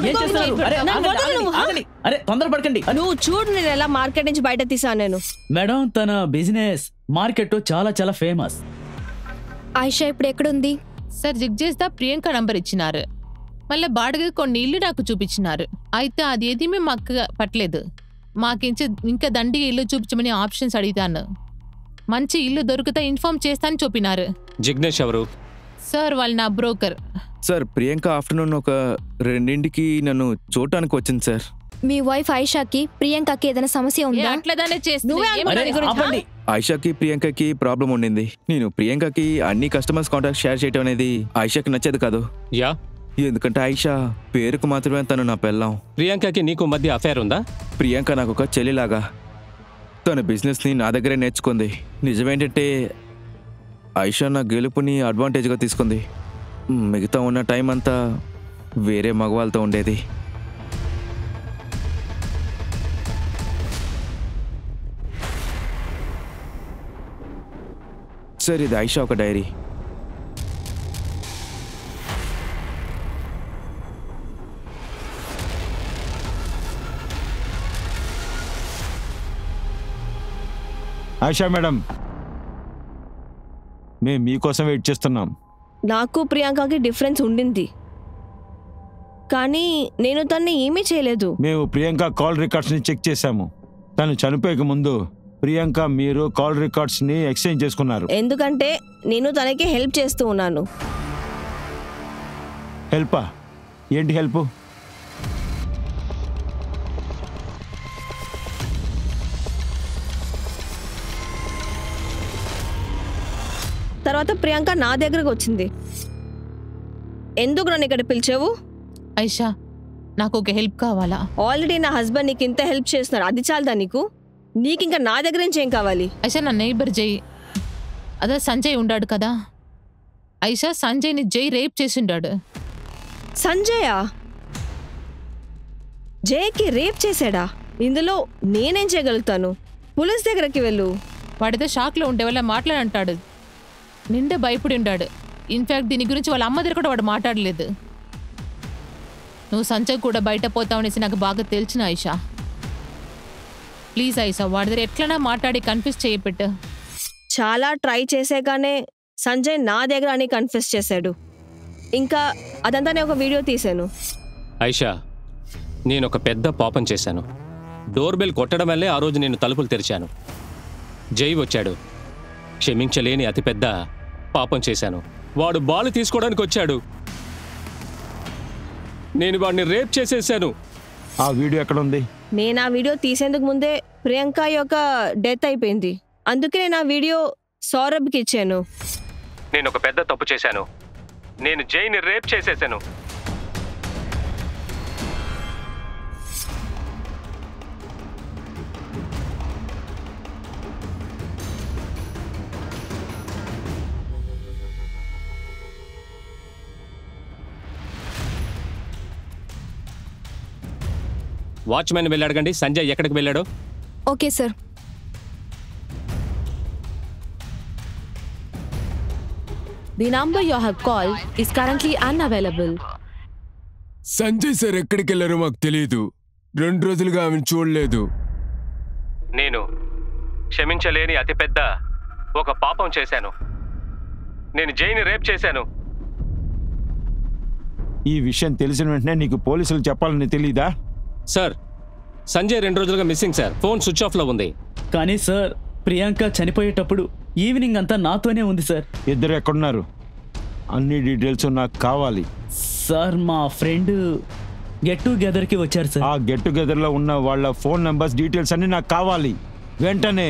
Speaker 6: ఏం చేస్తున్నారు? అరే,
Speaker 9: నన్ను
Speaker 6: ఆగండి,
Speaker 9: వదలు నువ్వు, హా?
Speaker 6: ఆగండి. అరే తొందరపడకండి.
Speaker 9: నువ్వు చూడు నేను ఎలా మార్కెట్ నుంచి బయట తీసాను నేను.
Speaker 6: మేడం తన బిజినెస్ మార్కెట్ చాలా చాలా ఫేమస్.
Speaker 5: ఆయిషా ఇప్పుడు ఎక్కడుంది?
Speaker 4: సార్ జిగ్జేస్దా ప్రియాంక నంబర్ ఇచ్చినారు. మళ్ళీ బాడుగ కొన్ని ఇల్లు నాకు చూపించినారు. అయితే అది ఏది మాకు పట్టలేదు. ఇంకా దండిగా ఇల్లు చూపించమని ఆప్షన్స్ అడిగాను. మంచి ఇల్లు దొరికితే ఇన్ఫార్మ్ చేస్తానని చెప్పినారు.
Speaker 7: జిగ్నేష్ ఎవరు?
Speaker 4: సార్ వాళ్ళు నా బ్రోకర్.
Speaker 2: సార్ ప్రియాంక ఆఫ్టర్నూన్ ఒక 2ంటికి నన్ను చూడటానికి వచ్చింది సార్.
Speaker 5: మీ వైఫ్ ఆయిషాకి ప్రియాంకకి ఏదైనా సమస్య ఉందా?
Speaker 4: అట్లదానే
Speaker 9: నువ్వే
Speaker 4: చేస్తున్నా.
Speaker 9: అనుకున్నావు.
Speaker 6: ఆపండి.
Speaker 2: ఆయిషాకి ప్రియాంకకి ప్రాబ్లం ఉండింది. నేను ప్రియాంకకి అన్ని కస్టమర్స్ కాంటాక్ట్ షేర్ చేయడం అనేది ఆయిషాకి నచ్చేది కాదు.
Speaker 7: యా,
Speaker 2: ఎందుకంటే ఆయిషా పేరుకు మాత్రమే తను నా పెళ్ళాం.
Speaker 7: ప్రియాంకకి నీకు మధ్య అఫైర్ ఉందా?
Speaker 2: ప్రియాంక నాకు ఒక చెల్లిలాగా. తన బిజినెస్ని నా దగ్గరే నేర్చుకుంది. నిజమేంటంటే ఆయిషా నా గెలుపుని అడ్వాంటేజ్గా తీసుకుంది. మిగతా ఉన్న టైం అంతా వేరే మగవాళ్ళతో ఉండేది. సార్ ఇది ఆయిషా ఒక డైరీ.
Speaker 3: ఆయిషా మేడం, మేము మీకోసం వెయిట్ చేస్తున్నాం.
Speaker 9: నాకు ప్రియాంకకి డిఫరెన్స్ ఉండింది, కానీ నేను తన్ని ఏమీ చేయలేదు.
Speaker 3: మేము ప్రియాంక కాల్ రికార్డ్స్ని చెక్ చేశాము. తను చనిపోయే ముందు ప్రియాంక మీరు కాల్ రికార్డ్స్ని ఎక్స్చేంజ్ చేసుకున్నారు.
Speaker 9: ఎందుకంటే నేను తనకి హెల్ప్ చేస్తూ ఉన్నాను.
Speaker 3: హెల్పా? ఏంటి హెల్ప్?
Speaker 9: తర్వాత ప్రియాంక నా దగ్గరకు వచ్చింది. ఎందుకు నన్ను ఇక్కడ పిలిచావు?
Speaker 4: ఐషా నాకు ఒక హెల్ప్ కావాలా?
Speaker 9: ఆల్రెడీ నా హస్బెండ్ నీకు ఇంత హెల్ప్ చేస్తున్నారు, అది చాలదా నీకు? నీకు ఇంకా నా దగ్గర నుంచి ఏం కావాలి?
Speaker 4: ఐషా నా నైబర్ జై అదే సంజయ్ ఉండాడు కదా. ఐషా సంజయ్ని జై రేప్ చేసిండాడు.
Speaker 9: సంజయా? జయ్కి రేప్ చేశాడా? ఇందులో నేనేం చేయగలుగుతాను? పోలీస్ దగ్గరకి వెళ్ళు.
Speaker 4: వాడితో షాక్లో ఉండే వాళ్ళ మాట్లాడంటాడు. నిండా భయపడి ఉండాడు. ఇన్ఫ్యాక్ట్ దీని గురించి వాళ్ళ అమ్మ దగ్గర కూడా వాడు మాట్లాడలేదు. నువ్వు సంజయ్ కూడా బయట పోతావనేసి నాకు బాగా తెలిసిన ఐషా. ప్లీజ్ ఐషా వాడి దగ్గర ఎట్లనా మాట్లాడి కన్ఫ్యూజ్ చేయపెట్టు.
Speaker 9: చాలా ట్రై చేసాకనే సంజయ్ నా దగ్గర అని కన్ఫెస్ చేశాడు. ఇంకా అదంతా నేను ఒక వీడియో తీశాను.
Speaker 7: ఐషా, నేను ఒక పెద్ద పాపం చేశాను. డోర్ బెల్ కొట్టడం వల్లే ఆ రోజు నేను తలుపులు తెరిచాను. జై వచ్చాడు. క్షమించలేని అతిపెద్ద పాపం చేశాను. వాడు బాల్ తీసుకోవడానికి వచ్చాడు. నేను వాడిని రేప్ చేసేసాను.
Speaker 3: ఆ వీడియో ఎక్కడ ఉంది?
Speaker 9: నేను ఆ వీడియో తీసేందుకు ముందే ప్రియాంక యొక్క డెత్ అయిపోయింది. అందుకే నేను ఆ వీడియో సౌరభ్కి ఇచ్చాను.
Speaker 7: నేను ఒక పెద్ద తప్పు చేశాను. నేను జైని రేప్ చేసేసాను. వాచ్మెన్ వెళ్ళి అడగండి సంజయ్ ఎక్కడికి వెళ్ళాడో.
Speaker 5: Okay sir.
Speaker 10: The number you have called is currently unavailable.
Speaker 8: Sanjay sir ఎక్కడికి వెళ్ళారో మాకు తెలియదు. 2 రోజులుగా ఆమెను చూడలేదు.
Speaker 7: నేను క్షమించలేని అతిపెద్ద ఒక పాపం చేశాను. నేను జైని రేప్ చేశాను.
Speaker 3: ఈ విషయం తెలిసిన వెంటనే నీకు పోలీసులు చెప్పాలని తెలీదా?
Speaker 7: సార్, సంజయ్ 2 రోజులుగా మిస్సింగ్ సార్. ఫోన్ స్విచ్ ఆఫ్లో ఉంది.
Speaker 6: కానీ సార్ ప్రియాంక చనిపోయేటప్పుడు ఈవినింగ్ అంతా నాతోనే ఉంది సార్.
Speaker 3: ఇద్దరు ఎక్కడున్నారు? అన్ని డీటెయిల్స్ నాకు కావాలి.
Speaker 6: సార్ మా ఫ్రెండ్ గెట్ టుగెదర్కి వచ్చారు సార్.
Speaker 3: ఆ గెట్ టుగెదర్లో ఉన్న వాళ్ళ ఫోన్ నెంబర్స్ డీటెయిల్స్ అన్ని నాకు కావాలి వెంటనే.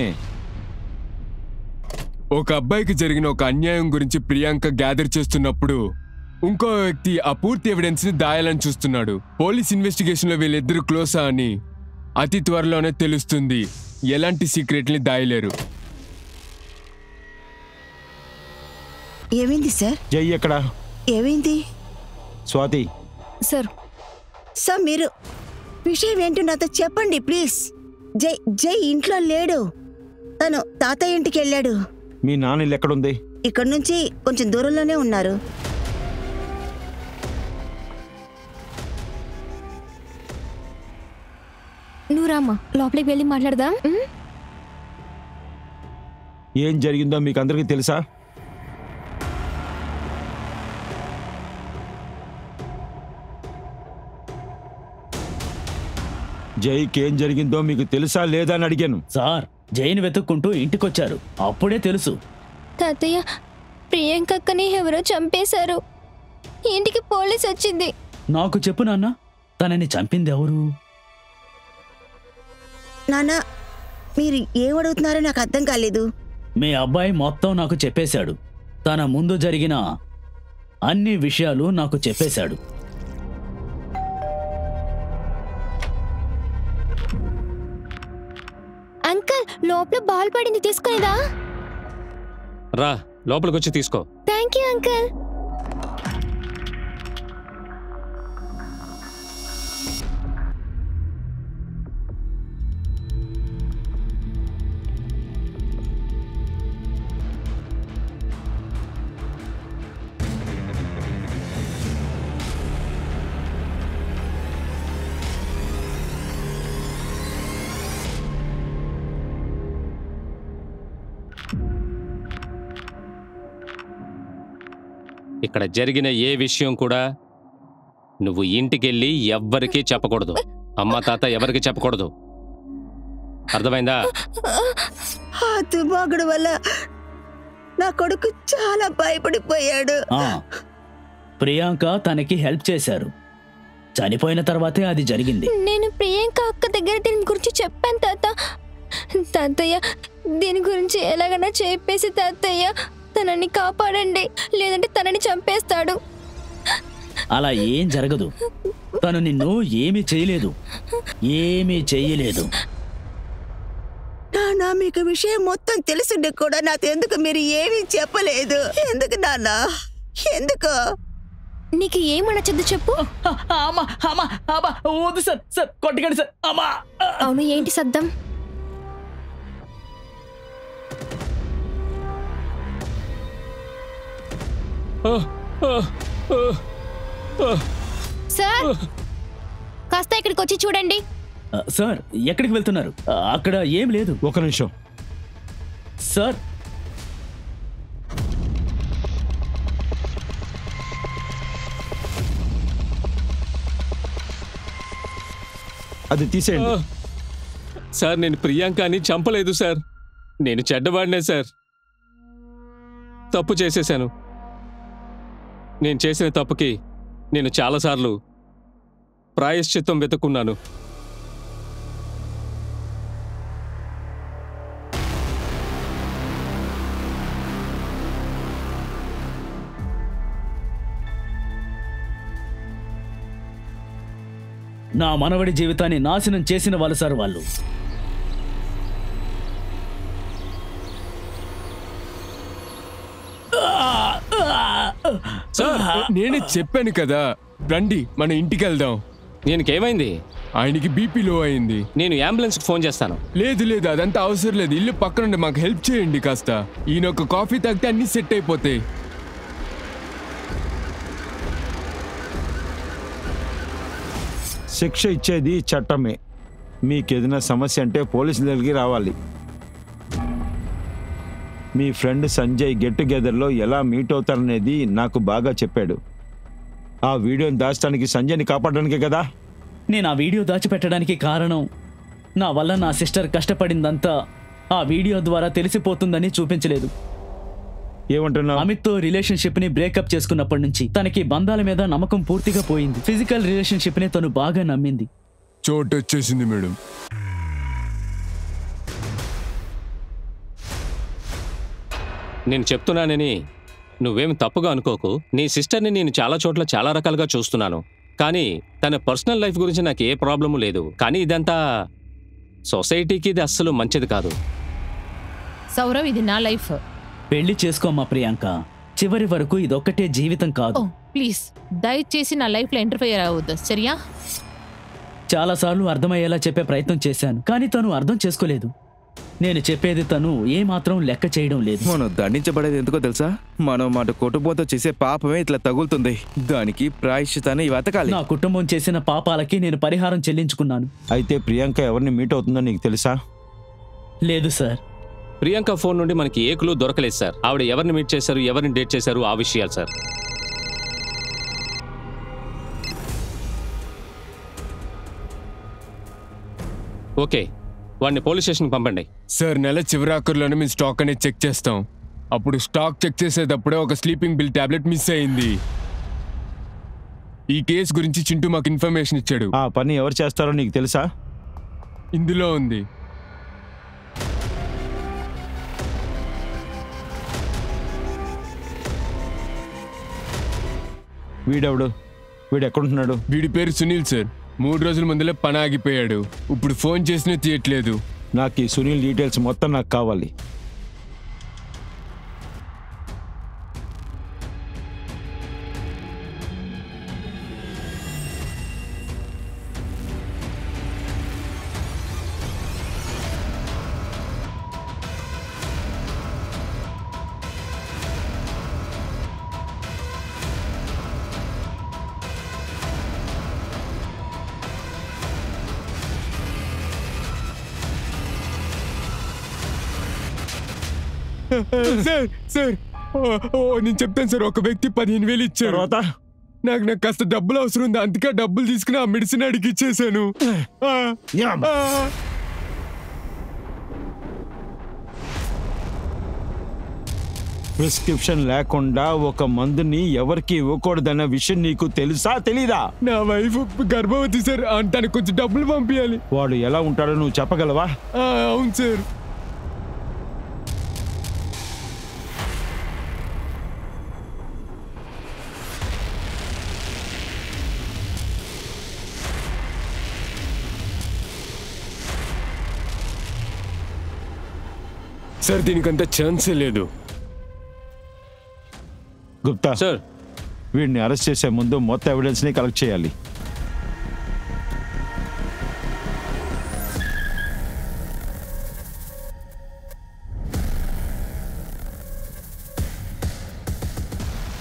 Speaker 8: ఒక అబ్బాయికి జరిగిన ఒక అన్యాయం గురించి ప్రియాంక గ్యాదర్ చేస్తున్నప్పుడు ఇంకో వ్యక్తి ఆ పూర్తి ఎవిడెన్స్ ని దాయాలని చూస్తున్నాడు. పోలీస్ ఇన్వెస్టిగేషన్ లో వీళ్ళిద్దరు క్లోజా అని అతి త్వరలోనే తెలుస్తుంది. ఎలాంటి సీక్రెట్ ని దాయలేరు.
Speaker 1: ఏమైంది సార్?
Speaker 3: జై ఎక్కడ?
Speaker 1: ఏమైంది?
Speaker 3: స్వాతి,
Speaker 5: సార్
Speaker 1: సార్ మీరు విషయం ఏంటో నాతో చెప్పండి ప్లీజ్. జై జై ఇంట్లో లేడు, తను తాతయ్య ఇంటికి వెళ్ళాడు.
Speaker 3: మీ నాన్న ఇల్లు ఎక్కడుంది?
Speaker 1: ఇక్కడ నుంచి కొంచెం దూరంలోనే ఉన్నారు.
Speaker 5: నువ్వు రామ్మా, లోపలికి వెళ్ళి మాట్లాడదాం.
Speaker 3: ఏం జరిగిందో మీకు అందరికీ తెలుసా? జైకి ఏం జరిగిందో మీకు తెలుసా లేదా అని అడిగాను.
Speaker 6: సార్, జైని వెతుక్కుంటూ ఇంటికొచ్చారు, అప్పుడే తెలుసు.
Speaker 5: తాతయ్య, ప్రియాంకక్కని ఎవరో చంపేశారు. ఇంటికి పోలీస్ వచ్చింది.
Speaker 6: నాకు చెప్పు నాన్న, తనని చంపింది ఎవరు?
Speaker 1: నాన్న, మీరు ఏమడుగుతున్నారో నాకు అర్థం కాలేదు.
Speaker 6: మీ అబ్బాయి మొత్తం నాకు చెప్పేశాడు. తన ముందు జరిగిన అన్ని విషయాలు నాకు చెప్పేశాడు.
Speaker 5: అంకల్, లోపల బాల్ పడింది, తీసుకునేదా?
Speaker 7: రా లోపలికి వచ్చి తీసుకో.
Speaker 5: Thank you uncle.
Speaker 7: ఇక్కడ జరిగిన ఏ విషయం కూడా నువ్వు ఇంటికెళ్ళి ఎవ్వరికీ చెప్పకూడదు. అమ్మ తాత ఎవరికి చెప్పకూడదు, అర్థమైందా?
Speaker 1: ఆ దుర్మార్గుడు వల్ల నా కొడుకు చాలా భయపడిపోయాడు.
Speaker 6: ప్రియాంక తనకి హెల్ప్ చేశారు. చనిపోయిన తర్వాతే అది జరిగింది.
Speaker 5: నేను ప్రియాంక అక్క దగ్గర దీని గురించి చెప్పాను తాతయ్య. దీని గురించి ఎలాగైనా చెప్పేసి తాతయ్య తనని కాపాడండి, లేదంటే తనని చంపేస్తాడు.
Speaker 6: అలా ఏం జరగదు. తను నిన్ను ఏమీ చేయలేదు, ఏమీ చెయ్యలేదు.
Speaker 1: నాన్న, మీకు విషయం మొత్తం తెలుసుండే కూడా నాతో ఎందుకు మీరు ఏమీ చెప్పలేదు? ఎందుకు నాన్న, ఎందుకు?
Speaker 5: నీకు ఏమనొచ్చదు చెప్పు.
Speaker 6: వద్దు సార్, సార్ కొట్టకండి సార్.
Speaker 5: అవును, ఏంటి శబ్దం? సార్, కాస్త ఇక్కడికి వచ్చి చూడండి.
Speaker 6: సార్, ఎక్కడికి వెళ్తున్నారు? అక్కడ ఏం లేదు.
Speaker 3: ఒక నిమిషం
Speaker 6: సార్.
Speaker 3: అది తీసేయండి.
Speaker 7: సార్, నేను ప్రియాంకని చంపలేదు సార్. నేను చెడ్డవాడినే సార్. తప్పు చేసేశాను. నేను చేసిన తప్పుకి నేను చాలాసార్లు ప్రాయశ్చిత్తం వెతుక్కున్నాను.
Speaker 6: నా మనవడి జీవితాన్ని నాశనం చేసిన వాళ్ళు సార్ వాళ్ళు.
Speaker 8: సార్, నేనే చెప్పాను కదా, రండి మన ఇంటికి వెళ్దాం.
Speaker 7: నేనుకేమైంది?
Speaker 8: ఆయనకి బీపీ లో అయింది.
Speaker 7: నేను అంబులెన్స్కి ఫోన్ చేస్తాను.
Speaker 8: లేదు లేదు, అదంతా అవసరం లేదు. ఇల్లు పక్కనుండి మాకు హెల్ప్ చేయండి కాస్త. ఈయన ఒక కాఫీ తాగితే అన్ని సెట్ అయిపోతాయి.
Speaker 3: శిక్ష ఇచ్చేది చట్టమే. మీకేదైనా సమస్య అంటే పోలీసుల దగ్గరికి రావాలి. మీ ఫ్రెండ్ సంజయ్ గెట్ టుగెదర్లో ఎలా మీట్ అవుతారనేది నాకు బాగా చెప్పాడు. ఆ వీడియోని దాచడానికి సంజయ్ని కాపాడడానికే కదా.
Speaker 6: నేను ఆ వీడియో దాచిపెట్టడానికి కారణం, నా వల్ల నా సిస్టర్ కష్టపడిందంతా ఆ వీడియో ద్వారా తెలిసిపోతుందని చూపించలేదు.
Speaker 3: ఏమంటున్నావు?
Speaker 6: అమిత్తో రిలేషన్షిప్ ని బ్రేకప్ చేసుకున్నప్పటి నుంచి తనకి బంధాల మీద నమ్మకం పూర్తిగా పోయింది. ఫిజికల్ రిలేషన్షిప్ ని తను బాగా నమ్మింది.
Speaker 8: చోటు వచ్చేసింది మేడం.
Speaker 7: నేను చెప్తున్నానని నువ్వేం తప్పుగా అనుకోకు. నీ సిస్టర్ని నేను చాలా చోట్ల చాలా రకాలుగా చూస్తున్నాను, కానీ తన పర్సనల్ లైఫ్ గురించి నాకు ఏ ప్రాబ్లము లేదు. కానీ ఇదంతా సొసైటీకి ఇది అస్సలు మంచిది కాదు.
Speaker 4: సౌరవ్, ఇది నా లైఫ్.
Speaker 6: పెళ్లి చేసుకోమ్మా ప్రియాంక. చివరి వరకు ఇదొక్కటే జీవితం
Speaker 4: ఓ
Speaker 6: కాదు.
Speaker 4: ప్లీజ్ దయచేసి నా లైఫ్లో ఇంటర్ఫియర్ అవ్వద్దు, సరియా?
Speaker 6: చాలాసార్లు అర్థమయ్యేలా చెప్పే ప్రయత్నం చేశాను, కానీ తను అర్థం చేసుకోలేదు. నేను చెప్పేది తను ఏమాత్రం లెక్క చేయడం లేదు.
Speaker 2: మనం దండించబడేది ఎందుకో తెలుసా? మనం మాట కుటుంబంతో చేసే పాపమే ఇట్లా తగులుతుంది. దానికి ప్రాయశ్చితాన్ని వెతకాలి.
Speaker 6: నా కుటుంబం చేసిన పాపాలకి నేను పరిహారం చెల్లించుకున్నాను.
Speaker 3: అయితే ప్రియాంక ఎవరిని మీట్ అవుతుందో నీకు తెలుసా?
Speaker 6: లేదు సార్.
Speaker 7: ప్రియాంక ఫోన్ నుండి మనకి ఏ క్లూ దొరకలేదు సార్. ఆవిడ ఎవరిని మీట్ చేశారు, ఎవరిని డేట్ చేశారు, ఆ విషయాలు సార్. ఓకే, వాడిని పోలీస్ స్టేషన్కి పంపండి.
Speaker 8: సార్ నెల చివరాఖరులోనే మేము స్టాక్ అనేది చెక్ చేస్తాం. అప్పుడు స్టాక్ చెక్ చేసేటప్పుడే ఒక స్లీపింగ్ పిల్ టాబ్లెట్ మిస్ అయింది. ఈ కేసు గురించి చింటూ మాకు ఇన్ఫర్మేషన్ ఇచ్చాడు.
Speaker 3: ఆ పని ఎవరు చేస్తారో నీకు తెలుసా?
Speaker 8: ఇందులో ఉంది.
Speaker 3: వీడెవడు? వీడు ఎక్కడుంటున్నాడు?
Speaker 8: వీడి పేరు సునీల్ సార్. 3 రోజుల ముందులే పని ఆగిపోయాడు. ఇప్పుడు ఫోన్ చేసినా తీయట్లేదు.
Speaker 3: నాకు ఈ సునీల్ డీటెయిల్స్ మొత్తం నాకు కావాలి.
Speaker 8: సార్ సార్ నేను చెప్తాను సార్. ఒక వ్యక్తి 15,000 ఇచ్చారు.
Speaker 3: తర్వాత
Speaker 8: నాకు కాస్త డబ్బులు అవసరం ఉంది, అందుకే డబ్బులు తీసుకుని ఆ మెడిసిన్ అడిగి ఇచ్చేసాను.
Speaker 3: ప్రిస్క్రిప్షన్ లేకుండా ఒక మందుని ఎవరికి ఇవ్వకూడదన్న విషయం నీకు తెలుసా తెలీదా?
Speaker 8: నా వైఫ్ గర్భవతి సార్, తనకు కొంచెం డబ్బులు పంపించాలి.
Speaker 3: వాడు ఎలా ఉంటాడో నువ్వు చెప్పగలవా?
Speaker 8: అవును సార్. సార్ దీనికంత ఛాన్సే లేదు.
Speaker 3: గుప్తా
Speaker 7: సార్,
Speaker 3: వీడిని అరెస్ట్ చేసే ముందు మొత్తం ఎవిడెన్స్ ని కలెక్ట్ చేయాలి.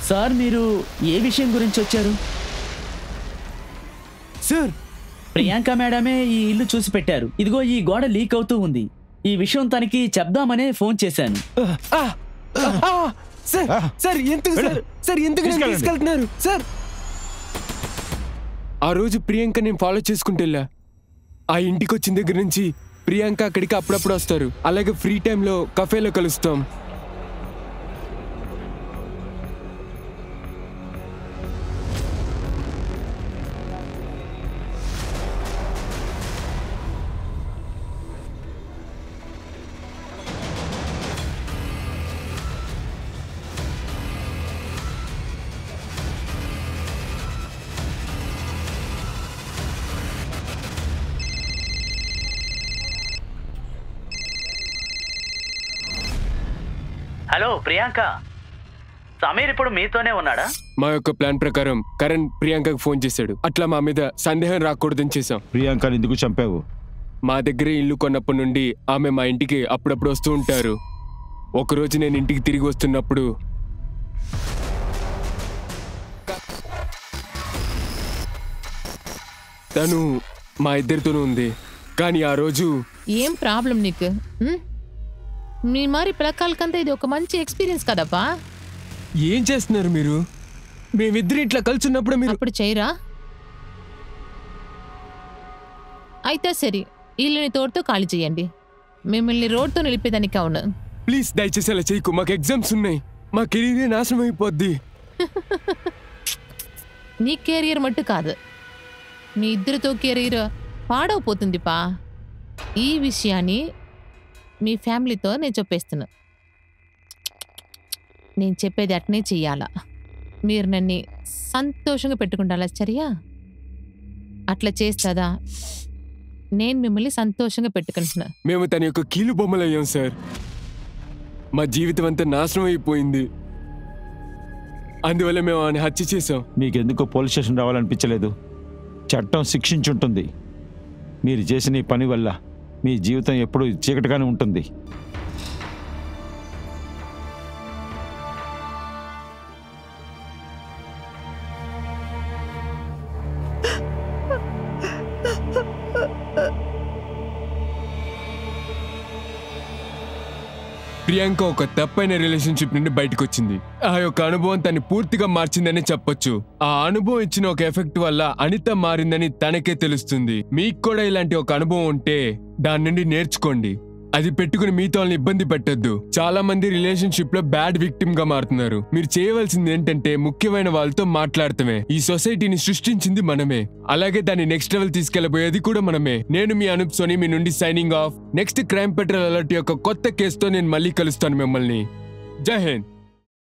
Speaker 6: సార్ మీరు ఏ విషయం గురించి వచ్చారు?
Speaker 8: సార్
Speaker 6: ప్రియాంక మేడమే ఈ ఇల్లు చూసి పెట్టారు. ఇదిగో ఈ గోడ లీక్ అవుతూ ఉంది. ఈ విషయం తనకి చెప్దామనే ఫోన్ చేశాను.
Speaker 8: సార్ ఎందుకు తీసుకెళ్తున్నారు సార్? ఆ రోజు ప్రియాంక నేను ఫాలో చేసుకుంటూ వెళ్ళా. ఆ ఇంటికి వచ్చిన దగ్గర నుంచి ప్రియాంక అక్కడికి అప్పుడప్పుడు వస్తారు. అలాగే ఫ్రీ టైంలో కఫేలో కలుస్తాం.
Speaker 11: హలో ప్రియాంక, సమీర్ ఇప్పుడు మీతోనే ఉన్నాడా?
Speaker 8: మా యొక్క ప్లాన్ ప్రకారం కరణ్ ప్రియాంకకు ఫోన్ చేశాడు. అట్లా మా మీద సందేహం రాకూడదని చేశాం.
Speaker 3: ప్రియాంకని ఎందుకు చంపావు?
Speaker 8: మా దగ్గరే ఇల్లు కొన్నప్పటి నుండి ఆమె మా ఇంటికి అప్పుడప్పుడు వస్తూ ఉంటారు. ఒకరోజు నేను ఇంటికి తిరిగి వస్తున్నప్పుడు తను మా ఇద్దరితోనూ ఉంది. కానీ ఆ రోజు
Speaker 4: ఏం ప్రాబ్లం నీకు? మీ మరి పిల్లకాయలకంతా ఇది ఒక మంచి ఎక్స్పీరియన్స్ కదప్పా.
Speaker 8: ఏం చేస్తున్నారు మీరు? మేమిద్దరు ఇట్లా కలిసి ఉన్నప్పుడు మీరు
Speaker 4: అప్పుడు చేయరా? అయితే సరే, ఇల్లుని తోడుతో ఖాళీ చేయండి. మిమ్మల్ని రోడ్తో నిలిపేదానికి అవును.
Speaker 8: ప్లీజ్ దయచేసి అలా చేయకు. మాకు ఎగ్జామ్స్ ఉన్నాయి. మా కెరీర్ నాశనం అయిపోద్ది.
Speaker 4: నీ కెరియర్ మట్టు కాదు, మీ ఇద్దరితో కెరీర్ పాడవపోతుంది పా. ఈ విషయాన్ని మీ ఫ్యామిలీతో నేను చెప్పేస్తున్నా. నేను చెప్పేది అట్నే చెయ్యాలా. మీరు నన్ను సంతోషంగా పెట్టుకుంటారా? సరియా? అట్లా చేస్తుందా నేను మిమ్మల్ని సంతోషంగా పెట్టుకుంటున్నా.
Speaker 8: మేము తన యొక్క కీలు బొమ్మలయ్యాం సార్. మా జీవితం అంతా నాశనం అయిపోయింది. అందువల్ల మేము ఆయన హత్య చేసాం.
Speaker 3: మీకెందుకు పోలీస్ స్టేషన్ రావాలనిపించలేదు? చట్టం శిక్షించుంటుంది. మీరు చేసిన ఈ పని వల్ల మీ జీవితం ఎప్పుడూ చీకటిగానే ఉంటుంది.
Speaker 8: ప్రియాంక ఒక తప్పైన రిలేషన్షిప్ నుండి బయటకు వచ్చింది. ఆ యొక్క అనుభవం తన్ని పూర్తిగా మార్చిందని చెప్పొచ్చు. ఆ అనుభవం ఇచ్చిన ఒక ఎఫెక్ట్ వల్ల అనిత మారిందని తనకే తెలుస్తుంది. మీకు కూడా ఇలాంటి ఒక అనుభవం ఉంటే దాని నుండి నేర్చుకోండి. అది పెట్టుకుని మీతో వాళ్ళని ఇబ్బంది పెట్టొద్దు. చాలా మంది రిలేషన్షిప్ లో బ్యాడ్ విక్టిమ్ గా మారుతున్నారు. మీరు చేయవలసింది ఏంటంటే ముఖ్యమైన వాళ్ళతో మాట్లాడటమే. ఈ సొసైటీని సృష్టించింది మనమే, అలాగే దాన్ని నెక్స్ట్ లెవెల్ తీసుకెళ్లబోయేది కూడా మనమే. నేను మీ అనూప్ సోని మీ నుండి signing off. Next crime petrol alert యొక్క కొత్త కేసుతో నేను మళ్ళీ కలుస్తాను మిమ్మల్ని. జై హింద్.